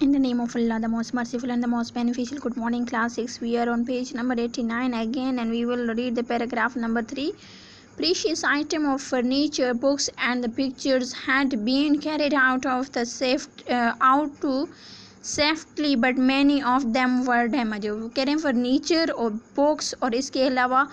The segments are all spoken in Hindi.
In the name of Allah, the most merciful and the most beneficial. Good morning, class 6. We are on page number 89 again, and we will read the paragraph number 3. Precious item of furniture, books, and the pictures had been carried out of the out to safely, but many of them were damaged. वो कह रहे हैं फर्नीचर और बुक्स और इसके अलावा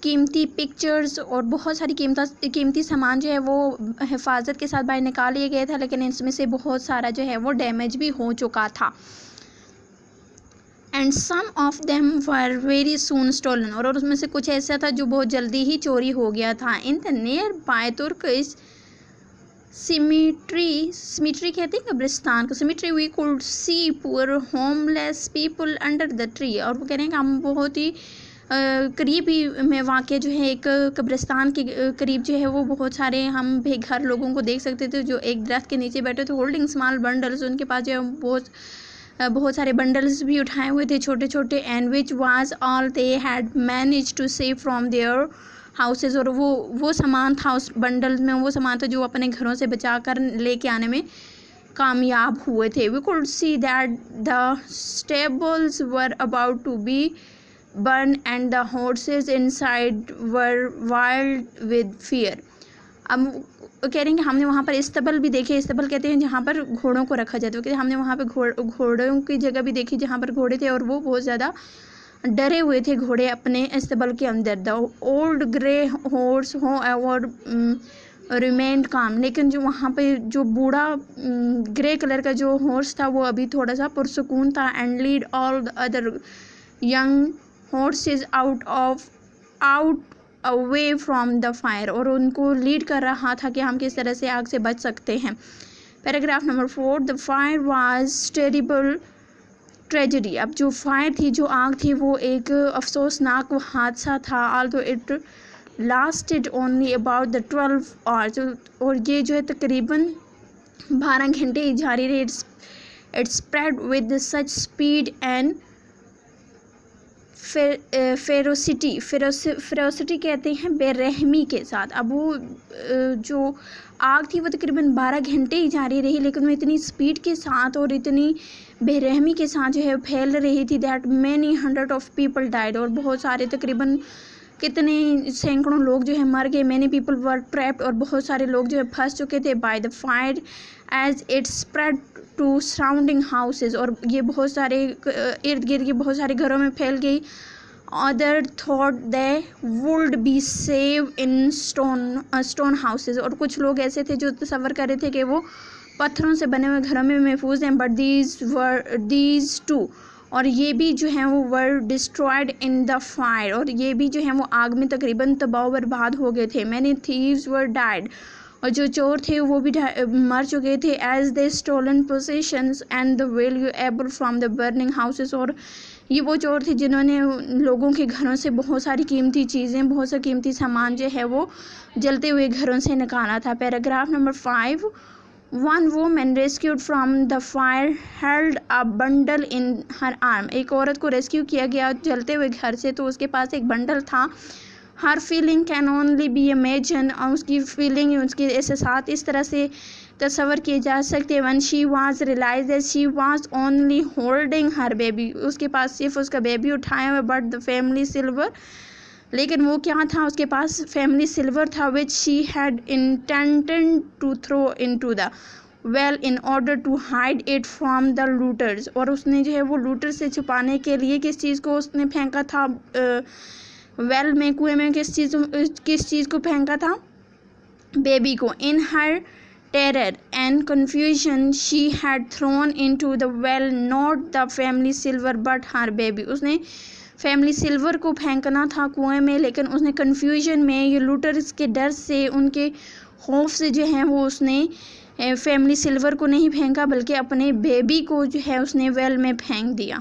कीमती पिक्चर्स और बहुत सारी कीमती सामान जो है वो हिफाजत के साथ बाहर निकाल लिया गया था, लेकिन इसमें से बहुत सारा जो है वो डैमेज भी हो चुका था. And some of them were very soon stolen, और उसमें से कुछ ऐसा था जो बहुत जल्दी ही चोरी हो गया था. In the nearby Turkish cemetery कहते हैं कब्रिस्तान को. Cemetery we could see poor homeless people under the tree, और वो कह रहे हैं कि हम बहुत ही करीब ही में वाक़ जो है एक कब्रिस्तान के करीब जो है वो बहुत सारे हम बेघर लोगों को देख सकते थे जो एक दरख्त के नीचे बैठे थे, होल्डिंग स्मॉल बंडल्स. उनके पास जो है बहुत सारे बंडल्स भी उठाए हुए थे छोटे छोटे. And which was all they had managed to save from their houses, और वो सामान था उस बंडल में, वो सामान था जो अपने घरों से बचा कर लेके आने में कामयाब हुए थे. We could see that the stables were about to be burn and the horses inside were wild with fear. अब कह रहे हैं कि हमने वहाँ पर इस्तबल भी देखे. इस्तबल कहते हैं जहाँ पर घोड़ों को रखा जाता है. कहते हमने वहाँ पर घोड़ों की जगह भी देखी जहाँ पर घोड़े थे, और वो बहुत ज़्यादा डरे हुए थे घोड़े अपने इस्तबल के अंदर. द ओल्ड ग्रे हॉर्स हो एवर रिमेंड काम, लेकिन जो वहाँ पे जो बूढ़ा ग्रे कलर का जो हॉर्स था वो अभी थोड़ा सा पुरसकून था. And lead all the other young horses out away from the fire, और उनको लीड कर रहा था कि हम किस तरह से आग से बच सकते हैं. Paragraph number 4. The fire was terrible tragedy. अब जो फायर थी, जो आग थी, वो एक अफसोसनाक हादसा था. Although it lasted only about the 12 hours, और ये जो है तकरीबन 12 घंटे ही जारी रही. It spread with such speed and ferocity कहते हैं बेरहमी के साथ. अब वो जो आग थी वो तकरीबन 12 घंटे ही जारी रही, लेकिन वो इतनी स्पीड के साथ और इतनी बेरहमी के साथ जो है फैल रही थी. That many hundred of people died, और बहुत सारे तकरीबन कितने सैकड़ों लोग जो है मर गए. मैनी पीपल वर ट्रैप्ड, और बहुत सारे लोग जो है फंस चुके थे. By the fire as it spread to surrounding houses, और ये बहुत सारे इर्द गिर्द के बहुत सारे घरों में फैल गई. Other thought they would be save in stone houses, और कुछ लोग ऐसे थे जो तसव्वुर कर रहे थे कि वो पत्थरों से बने हुए घरों में महफूज हैं. बट दीज टू, और ये भी जो हैं वो were destroyed in the fire, और ये भी जो हैं वो आग में तकरीबन तबाह बर्बाद हो गए थे. मैनी थीव्स वर डाइड, और जो चोर थे वो भी मर चुके थे. As they stolen possessions and the valuable from the burning houses, और ये वो चोर थे जिन्होंने लोगों के घरों से बहुत सारी कीमती चीज़ें, बहुत सा कीमती सामान जो है वो जलते हुए घरों से निकाला था. Paragraph number 5. One woman rescued from the fire held a bundle in her arm. एक औरत को रेस्क्यू किया गया जलते हुए घर से, तो उसके पास एक बंडल था. हर feeling can only be imagine, और उसकी फीलिंग, उसके एहसास इस तरह से तस्वर किए जा सकते. When she was realize that she was only holding her baby, उसके पास सिर्फ उसका बेबी उठाया हुआ. बट द फैमिली सिल्वर, लेकिन वो क्या था, उसके पास फैमिली सिल्वर था. Which she had intended to throw into the well in order to hide it from the looters, और उसने जो है वो लूटर से छुपाने के लिए किस चीज़ को उसने फेंका था, वेल में, कुएं में किस चीज़ को फेंका था, बेबी को. In her terror and confusion she had thrown into the well not the family silver but her baby. उसने फैमिली सिल्वर को फेंकना था कुएं में, लेकिन उसने कन्फ्यूजन में, ये लूटर्स के डर से, उनके खौफ से जो है वो उसने फैमिली सिल्वर को नहीं फेंका, बल्कि अपने बेबी को जो है उसने वेल में फेंक दिया.